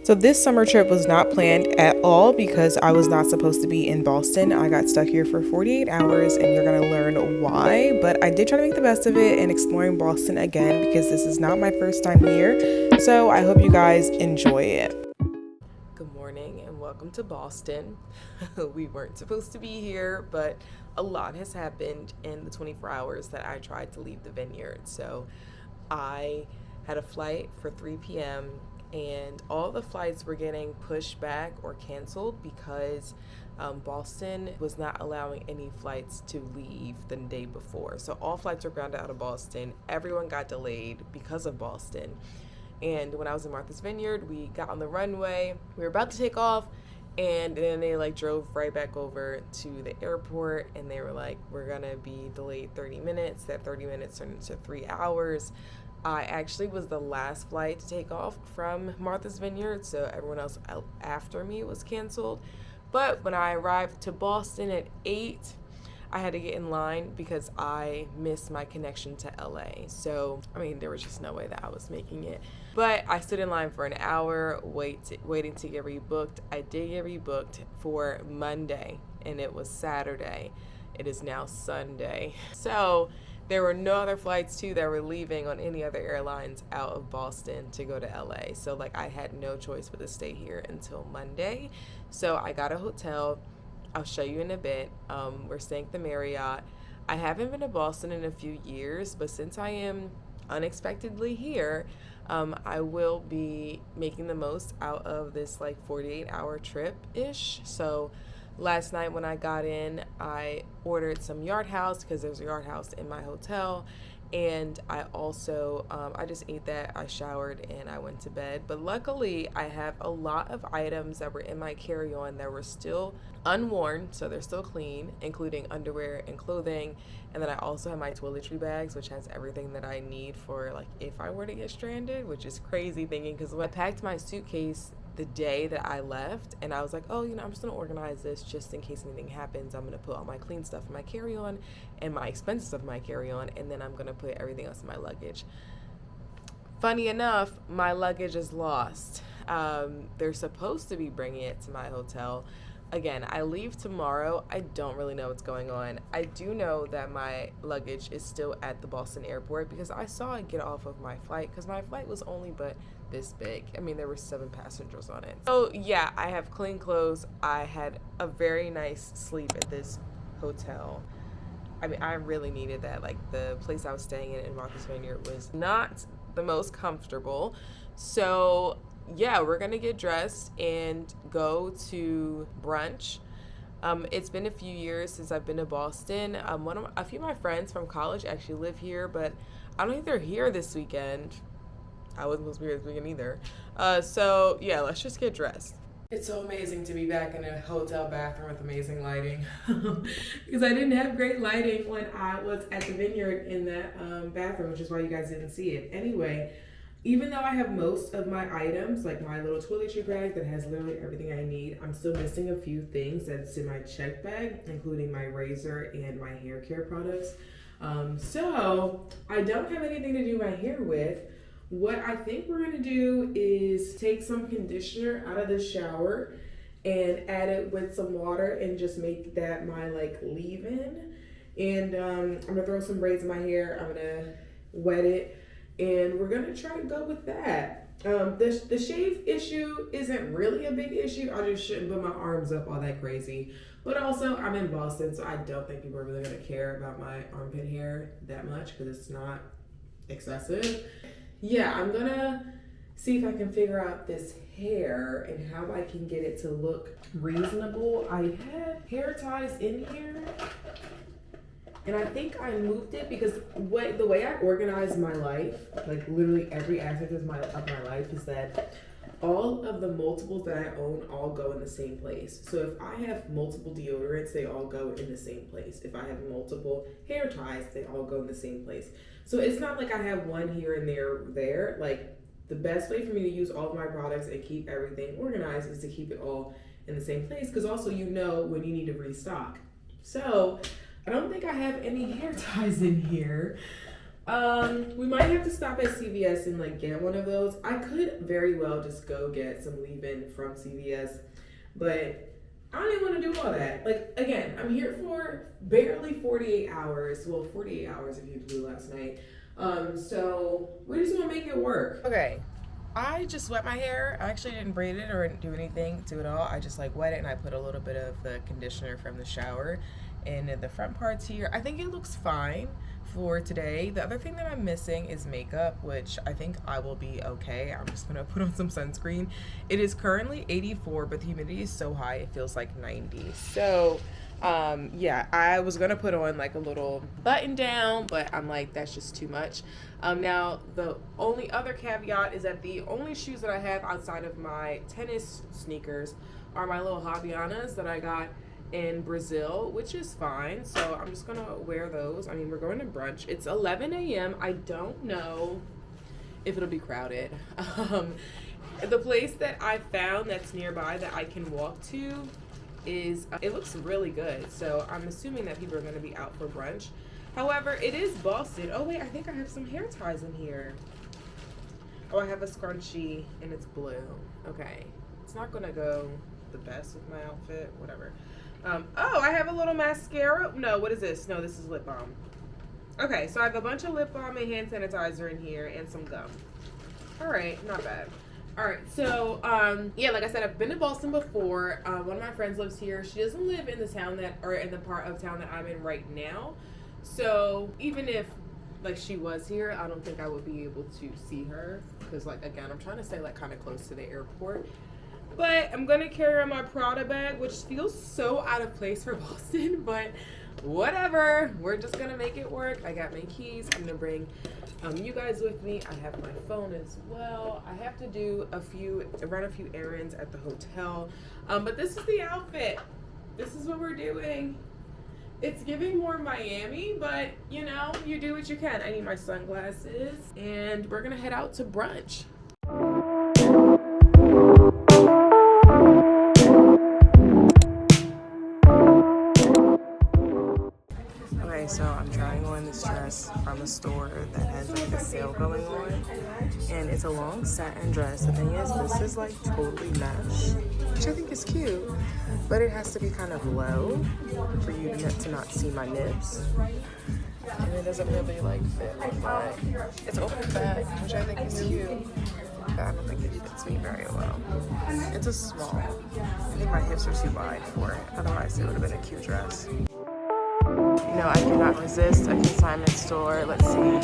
So this summer trip was not planned at all because I was not supposed to be in Boston. I got stuck here for 48 hours and you're going to learn why. But I did try to make the best of it and exploring Boston again because this is not my first time here. So I hope you guys enjoy it. Good morning and welcome to Boston. We weren't supposed to be here, but a lot has happened in the 24 hours that I tried to leave the vineyard. So I had a flight for 3 p.m. and all the flights were getting pushed back or canceled because Boston was not allowing any flights to leave the day before. So all flights were grounded out of Boston. Everyone got delayed because of Boston. And when I was in Martha's Vineyard, we got on the runway. We were about to take off, and then they drove right back over to the airport, and they were like, we're gonna be delayed 30 minutes. That 30 minutes turned into 3 hours. I actually was the last flight to take off from Martha's Vineyard, so everyone else after me was canceled. But when I arrived to Boston at 8, I had to get in line because I missed my connection to LA. So, there was just no way that I was making it. But I stood in line for an hour waiting to get rebooked. I did get rebooked for Monday, and it was Saturday. It is now Sunday. So there were no other flights too that were leaving on any other airlines out of Boston to go to LA. So I had no choice but to stay here until Monday. So I got a hotel. I'll show you in a bit. We're staying at the Marriott. I haven't been to Boston in a few years, but since I am unexpectedly here, I will be making the most out of this 48-hour trip-ish. So last night when I got in, I ordered some Yard House because there's a Yard House in my hotel. And I also, I just ate that, I showered, and I went to bed. But luckily, I have a lot of items that were in my carry-on that were still unworn, so they're still clean, including underwear and clothing. And then I also have my toiletry bags, which has everything that I need for, if I were to get stranded, which is crazy thinking, because when I packed my suitcase the day that I left, and I was like, I'm just gonna organize this just in case anything happens. I'm gonna put all my clean stuff in my carry-on and my expensive stuff in my carry-on, and then I'm gonna put everything else in my luggage. Funny enough, my luggage is lost. They're supposed to be bringing it to my hotel. Again, I leave tomorrow. I don't really know what's going on. I do know that my luggage is still at the Boston airport because I saw it get off of my flight because my flight was only but this big. There were 7 passengers on it. So yeah, I have clean clothes. I had a very nice sleep at this hotel. I really needed that. The place I was staying in Martha's Vineyard was not the most comfortable. So yeah, we're gonna get dressed and go to brunch. It's been a few years since I've been to Boston. A few of my friends from college actually live here, but I don't think they're here this weekend. I wasn't supposed to be here this weekend either. So yeah, let's just get dressed. It's so amazing to be back in a hotel bathroom with amazing lighting because I didn't have great lighting when I was at the Vineyard in that bathroom, which is why you guys didn't see it. Anyway, even though I have most of my items, like my little toiletry bag that has literally everything I need, I'm still missing a few things that's in my check bag, including my razor and my hair care products. So I don't have anything to do my hair with. What I think we're gonna do is take some conditioner out of the shower and add it with some water and just make that my leave-in. And I'm gonna throw some braids in my hair. I'm gonna wet it. And we're gonna try to go with that. The shave issue isn't really a big issue. I just shouldn't put my arms up all that crazy. But also, I'm in Boston, so I don't think people are really gonna care about my armpit hair that much because it's not excessive. Yeah, I'm gonna see if I can figure out this hair and how I can get it to look reasonable. I have hair ties in here. And I think I moved it because the way I organize my life, literally every aspect of my life, is that all of the multiples that I own all go in the same place. So if I have multiple deodorants, they all go in the same place. If I have multiple hair ties, they all go in the same place. So it's not like I have one here and there. The best way for me to use all of my products and keep everything organized is to keep it all in the same place because also when you need to restock. So I don't think I have any hair ties in here, We might have to stop at CVS and like get one of those. I could very well just go get some leave-in from CVS, but I don't even want to do all that. Like, again, I'm here for barely 48 hours. Well, 48 hours if you flew last night. So we're just gonna make it work. Okay, I just wet my hair. I actually didn't braid it or do anything to it all. I just like wet it and I put a little bit of the conditioner from the shower in the front parts here. I think it looks fine for today. The other thing that I'm missing is makeup, which I think I will be okay. I'm just gonna put on some sunscreen. It is currently 84, but the humidity is so high it feels like 90. So yeah, I was gonna put on like a little button down, but I'm like, that's just too much. Now the only other caveat is that the only shoes that I have outside of my tennis sneakers are my little Havaianas that I got in Brazil, which is fine. So I'm just gonna wear those. I mean, we're going to brunch. It's 11 a.m. I don't know if it'll be crowded. The place that I found that's nearby that I can walk to is, it looks really good. So I'm assuming that people are gonna be out for brunch. However, it is Boston. Oh wait, I think I have some hair ties in here. Oh, I have a scrunchie and it's blue. Okay, it's not gonna go the best with my outfit, whatever. Oh, I have a little mascara. No, what is this? No, this is lip balm. Okay, so I have a bunch of lip balm and hand sanitizer in here and some gum. All right, not bad. All right, so yeah, like I said, I've been to Boston before. One of my friends lives here. She doesn't live in the town that, or in the part of town that I'm in right now. So even if like she was here, I don't think I would be able to see her because, like, again, I'm trying to stay like kind of close to the airport. But I'm gonna carry on my Prada bag, which feels so out of place for Boston, but whatever. We're just gonna make it work. I got my keys. I'm gonna bring you guys with me. I have my phone as well. I have to do run a few errands at the hotel. But this is the outfit. This is what we're doing. It's giving more Miami, but you know, you do what you can. I need my sunglasses and we're gonna head out to brunch. So I'm trying on this dress from a store that has like a sale going on, and it's a long satin dress. The thing is, this is like totally mesh, which I think is cute, but it has to be kind of low for you to not see my nips, and it doesn't really like fit like that. It's open back, which I think is cute, but I don't think it fits me very well. It's a small. I think my hips are too wide for it, otherwise it would have been a cute dress. No, I cannot resist a consignment store. Let's see.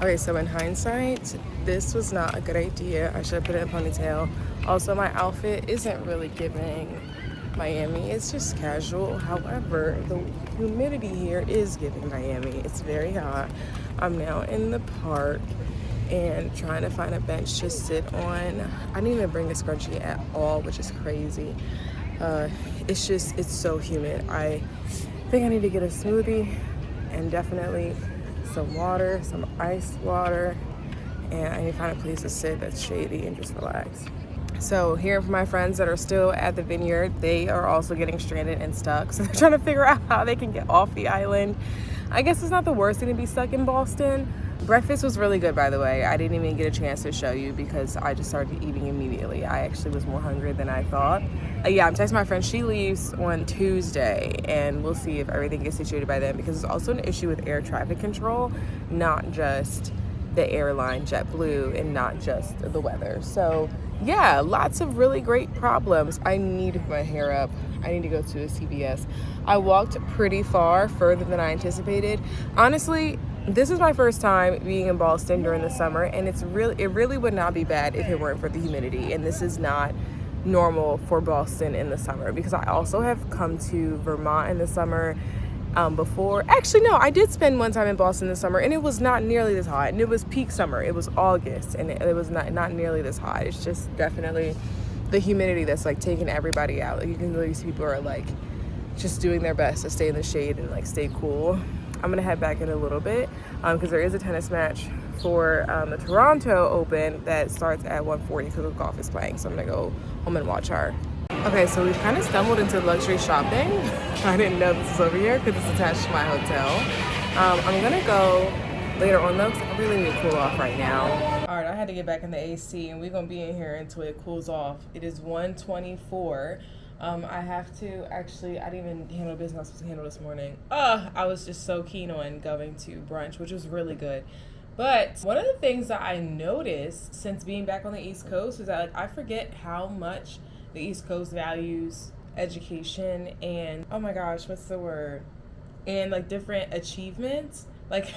Okay, so in hindsight, this was not a good idea. I should have put it in a ponytail. Also, my outfit isn't really giving Miami. It's just casual. However, the humidity here is giving Miami. It's very hot. I'm now in the park and trying to find a bench to sit on. I didn't even bring a scrunchie at all, which is crazy. It's so humid. I think I need to get a smoothie and definitely some water, some iced water, and I need to find a place to sit that's shady and just relax. So hearing from my friends that are still at the vineyard, they are also getting stranded and stuck. So they're trying to figure out how they can get off the island. I guess it's not the worst thing to be stuck in Boston. Breakfast was really good, by the way. I didn't even get a chance to show you because I just started eating immediately. I actually was more hungry than I thought. Yeah, I'm texting my friend. She leaves on Tuesday, and we'll see if everything gets situated by then, because it's also an issue with air traffic control, not just the airline JetBlue and not just the weather. So yeah, lots of really great problems. I need my hair up. I need to go to a CVS. I walked pretty far, further than I anticipated. Honestly, this is my first time being in Boston during the summer, and it really would not be bad if it weren't for the humidity. And this is not normal for Boston in the summer, because I also have come to Vermont in the summer before. Actually, no, I did spend one time in Boston this summer, and it was not nearly this hot. And it was peak summer. It was August, and it was not nearly this hot. It's just definitely the humidity that's like taking everybody out. Like, you can really see people are like just doing their best to stay in the shade and like stay cool. I'm gonna head back in a little bit because there is a tennis match for the Toronto Open that starts at 1:40 because the golf is playing. So I'm gonna go home and watch her. Okay, so we've kind of stumbled into luxury shopping. I didn't know this was over here because it's attached to my hotel. I'm gonna go later on though because I really need to cool off right now. All right, I had to get back in the AC and we're gonna be in here until it cools off. It is 1:24. I have to actually, I didn't even handle business I was supposed to handle this morning. I was just so keen on going to brunch, which was really good. But one of the things that I noticed since being back on the East Coast is that like I forget how much the East Coast values education and, oh my gosh, what's the word? And like different achievements. Like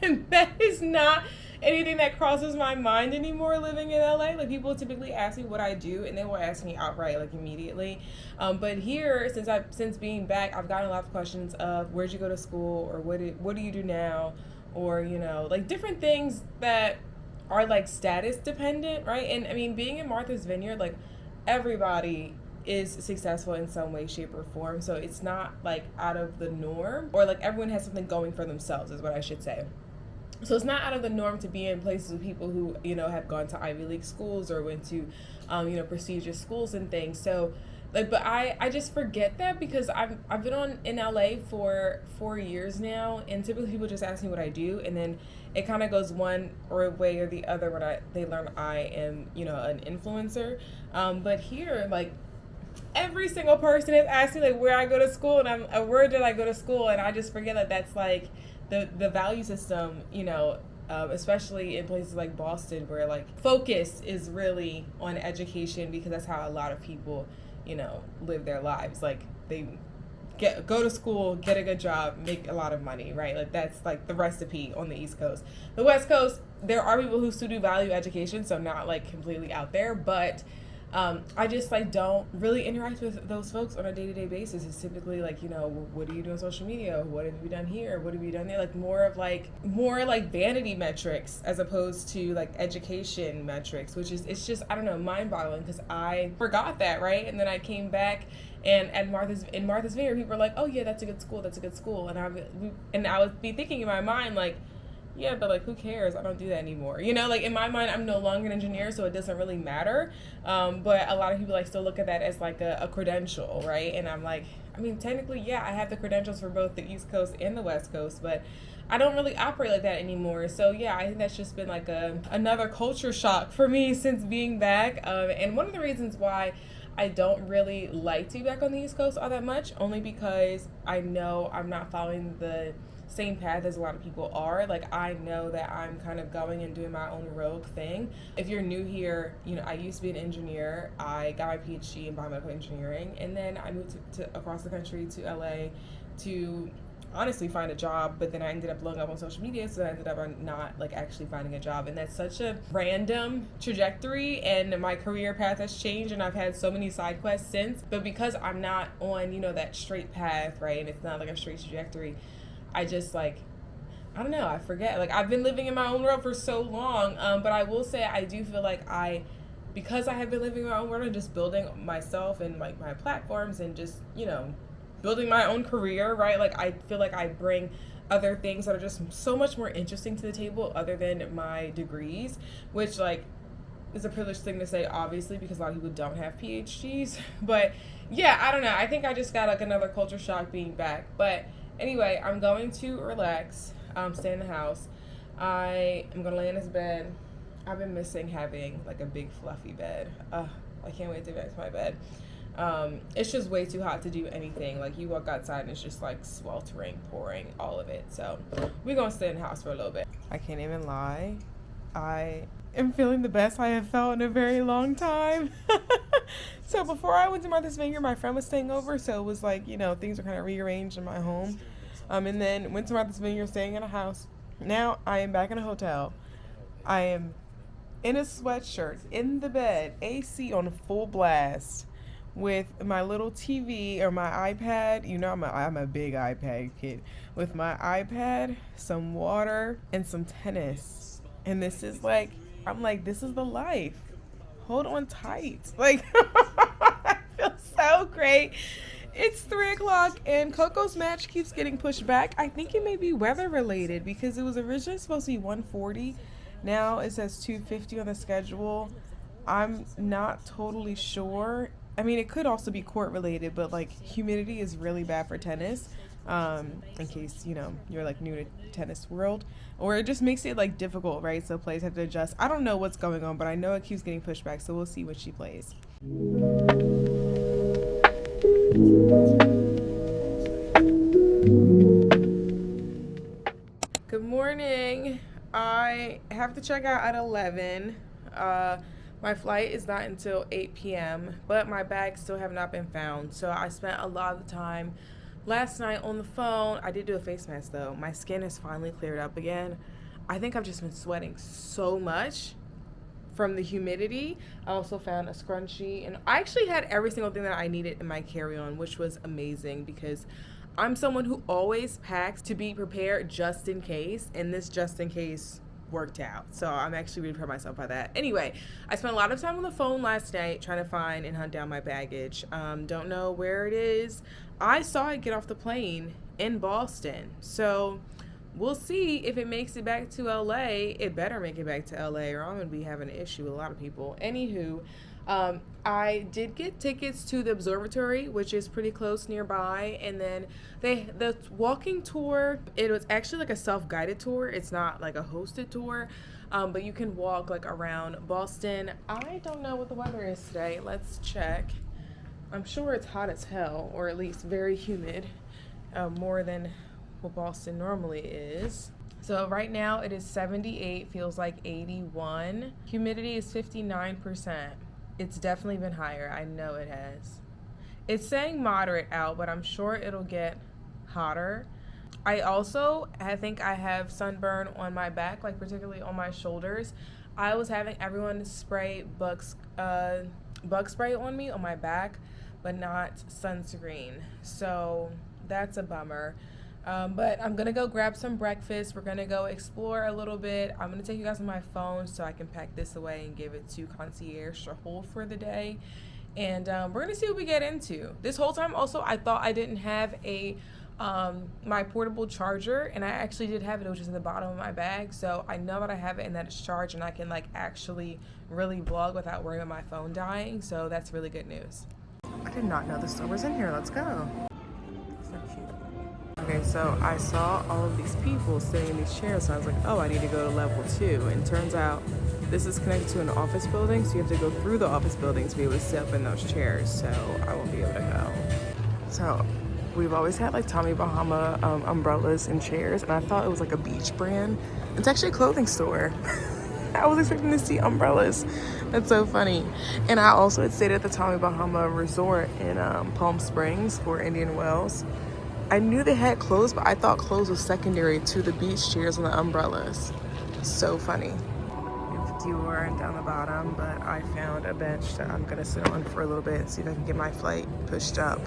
that is not anything that crosses my mind anymore living in LA. Like people typically ask me what I do and they will ask me outright like immediately. But here, since being back, I've gotten a lot of questions of where'd you go to school, or what do you do now, or you know, like different things that are like status dependent, right? And I mean, being in Martha's Vineyard, like everybody is successful in some way, shape, or form. So it's not like out of the norm, or like everyone has something going for themselves is what I should say. So it's not out of the norm to be in places with people who, you know, have gone to Ivy League schools or went to, you know, prestigious schools and things. So like, but I just forget that because I've been in LA for 4 years now, and typically people just ask me what I do, and then it kind of goes one or way or the other when they learn I am, you know, an influencer. But here, like every single person is asking like where I go to school, and where did I go to school, and I just forget that that's like the value system, you know, especially in places like Boston where like focus is really on education because that's how a lot of people, you know, live their lives. Like they go to school, get a good job, make a lot of money, right? Like that's like the recipe on the East Coast. The West Coast, there are people who still do value education, so not like completely out there, but I just like don't really interact with those folks on a day-to-day basis. It's typically like, you know, what do you do on social media? What have you done here? What have you done there? Like more like vanity metrics as opposed to like education metrics, which is, it's just, I don't know, mind-boggling because I forgot that, right? And then I came back and in Martha's Vineyard, people were like, oh yeah, that's a good school. And I would be thinking in my mind like, yeah, but like, who cares? I don't do that anymore. You know, like in my mind, I'm no longer an engineer, so it doesn't really matter. But a lot of people like still look at that as like a credential, right? And I'm like, I mean, technically, yeah, I have the credentials for both the East Coast and the West Coast, but I don't really operate like that anymore. So yeah, I think that's just been like another culture shock for me since being back. And one of the reasons why I don't really like to be back on the East Coast all that much, only because I know I'm not following the same path as a lot of people are. Like I know that I'm kind of going and doing my own rogue thing. If you're new here, you know, I used to be an engineer. I got my PhD in biomedical engineering, and then I moved to across the country to LA to honestly find a job, but then I ended up blowing up on social media, so I ended up not like actually finding a job. And that's such a random trajectory, and my career path has changed, and I've had so many side quests since. But because I'm not on, you know, that straight path, right, and it's not like a straight trajectory, I just like, I don't know, I forget. Like I've been living in my own world for so long, but I will say I do feel like because I have been living in my own world and just building myself and like my platforms and just, you know, building my own career, right? Like I feel like I bring other things that are just so much more interesting to the table other than my degrees, which like is a privileged thing to say, obviously, because a lot of people don't have PhDs. But yeah, I don't know. I think I just got like another culture shock being back. But anyway, I'm going to relax, stay in the house. I am going to lay in this bed. I've been missing having like a big fluffy bed. I can't wait to get back to my bed. It's just way too hot to do anything. Like you walk outside and it's just like sweltering, pouring, all of it. So we're going to stay in the house for a little bit. I can't even lie. I am feeling the best I have felt in a very long time. So before I went to Martha's Vineyard, my friend was staying over, so it was like, you know, things were kind of rearranged in my home. And then went to Martha's Vineyard, staying in a house. Now I am back in a hotel. I am in a sweatshirt, in the bed, AC on full blast, with my little TV or my iPad. You know, I'm a big iPad kid. With my iPad, some water, and some tennis. And this is like, I'm like, this is the life. Hold on tight. Like, I feel so great. It's 3:00 and Coco's match keeps getting pushed back. I think it may be weather related because it was originally supposed to be 1:40. Now it says 2:50 on the schedule. I'm not totally sure I mean, it could also be court related, but like humidity is really bad for tennis. In case, you're like new to tennis world, or it just makes it like difficult, right? So players have to adjust. I don't know what's going on, but I know it keeps getting pushed back. So we'll see when she plays. Good morning. I have to check out at 11. My flight is not until 8 p.m., but my bags still have not been found. So I spent a lot of the time last night on the phone. I did do a face mask though. My skin has finally cleared up again. I think I've just been sweating so much from the humidity. I also found a scrunchie, and I actually had every single thing that I needed in my carry-on, which was amazing because I'm someone who always packs to be prepared just in case, and this just in case worked out. So I'm actually really proud of myself by that. Anyway, I spent a lot of time on the phone last night trying to find and hunt down my baggage. Don't know where it is. I saw it get off the plane in Boston. So we'll see if it makes it back to LA. It better make it back to LA or I'm going to be having an issue with a lot of people. Anywho, I did get tickets to the observatory, which is pretty close nearby, and then the walking tour, it was actually like a self-guided tour. It's not like a hosted tour, but you can walk like around Boston. I don't know what the weather is today. Let's check. I'm sure it's hot as hell, or at least very humid, more than what Boston normally is. So right now it is 78, feels like 81. Humidity is 59%. It's definitely been higher. I know it has. It's saying moderate out, but I'm sure it'll get hotter. I think I have sunburn on my back, like particularly on my shoulders. I was having everyone spray bug spray on me on my back, but not sunscreen. So that's a bummer. But I'm going to go grab some breakfast. We're going to go explore a little bit. I'm going to take you guys on my phone so I can pack this away and give it to concierge to hold for the day. And we're going to see what we get into. This whole time also, I thought I didn't have my portable charger, and I actually did have it. It was just in the bottom of my bag. So I know that I have it and that it's charged, and I can like actually really vlog without worrying about my phone dying. So that's really good news. I did not know the store was in here. Let's go. Okay, so I saw all of these people sitting in these chairs, so I was like, oh, I need to go to level 2. And turns out this is connected to an office building, so you have to go through the office building to be able to sit up in those chairs, so I won't be able to go. So we've always had like Tommy Bahama umbrellas and chairs, and I thought it was like a beach brand. It's actually a clothing store. I was expecting to see umbrellas. That's so funny. And I also had stayed at the Tommy Bahama Resort in Palm Springs for Indian Wells. I knew they had clothes, but I thought clothes was secondary to the beach chairs and the umbrellas. So funny. We have Dior down the bottom, but I found a bench that I'm gonna sit on for a little bit and see if I can get my flight pushed up.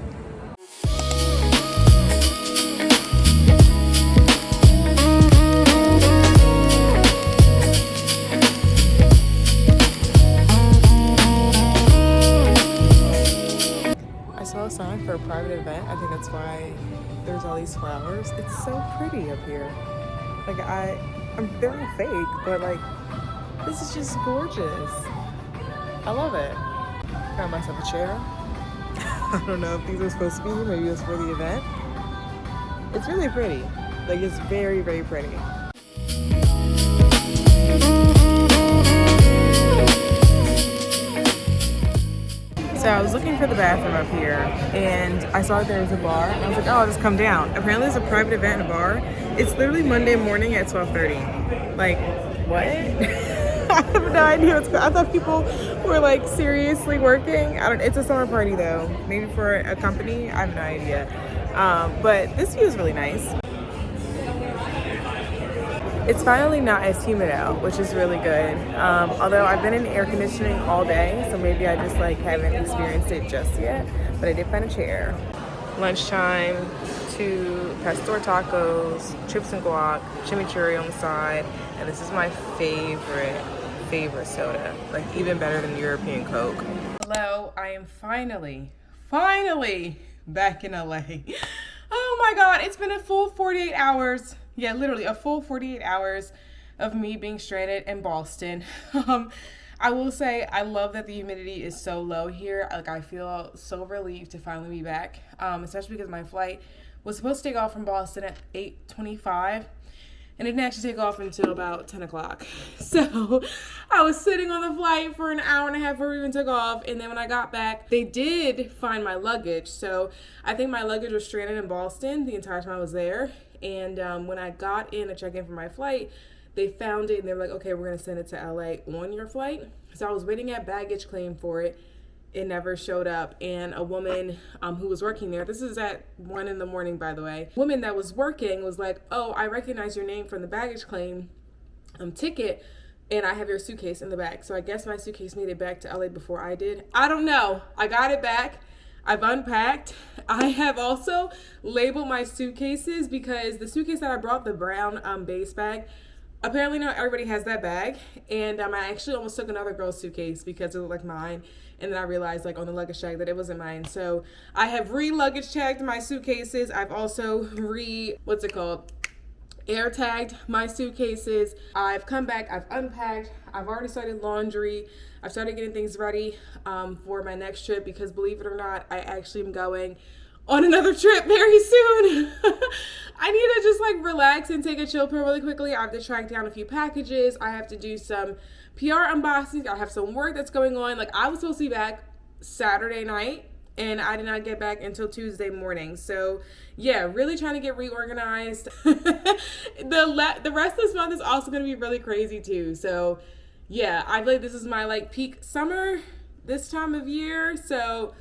I saw a sign for a private event. I think that's why there's all these flowers. It's so pretty up here. Like they're all fake, but like this is just gorgeous. I love it. Found myself a chair. I don't know if these are supposed to be here. Maybe it was for the event. It's really pretty. Like it's very, very pretty. So I was looking for the bathroom up here, and I saw there was a bar, and I was like, oh, I'll just come down. Apparently there's a private event in a bar. It's literally Monday morning at 12:30. Like, what? I have no idea what's going on. I thought people were like seriously working. It's a summer party though. Maybe for a company, I have no idea. But this view is really nice. It's finally not as humid out, which is really good. Although I've been in air conditioning all day, so maybe I just like haven't experienced it just yet. But I did find a chair. Lunchtime, 2 pastor tacos, chips and guac, chimichurri on the side, and this is my favorite soda. Like even better than European Coke. Hello, I am finally back in LA. Oh my God, it's been a full 48 hours. Yeah, literally a full 48 hours of me being stranded in Boston. I will say I love that the humidity is so low here. Like I feel so relieved to finally be back, especially because my flight was supposed to take off from Boston at 8:25. And it didn't actually take off until about 10 o'clock. So I was sitting on the flight for an hour and a half before we even took off. And then when I got back, they did find my luggage. So I think my luggage was stranded in Boston the entire time I was there. And when I got in to check in for my flight, they found it and they were like, okay, we're going to send it to LA on your flight. So I was waiting at baggage claim for it. It never showed up. And a woman who was working there, this is at 1 a.m, by the way, woman that was working was like, oh, I recognize your name from the baggage claim ticket, and I have your suitcase in the back. So I guess my suitcase made it back to LA before I did. I don't know. I got it back. I've unpacked. I have also labeled my suitcases because the suitcase that I brought, the brown base bag, apparently not everybody has that bag. And I actually almost took another girl's suitcase because it looked like mine. And then I realized like on the luggage tag that it wasn't mine. So I have re-luggage tagged my suitcases. I've also air tagged my suitcases. I've come back, I've unpacked, I've already started laundry. I've started getting things ready for my next trip because believe it or not, I actually am going on another trip very soon. I need to just like relax and take a chill pill really quickly. I have to track down a few packages. I have to do some PR unboxings. I have some work that's going on. Like I was supposed to be back Saturday night and I did not get back until Tuesday morning. So yeah, really trying to get reorganized. The rest of this month is also going to be really crazy too. So yeah, I feel like this is my like peak summer this time of year. So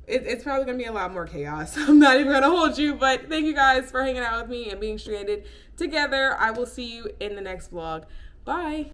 it's probably going to be a lot more chaos. I'm not even going to hold you, but thank you guys for hanging out with me and being stranded together. I will see you in the next vlog. Bye.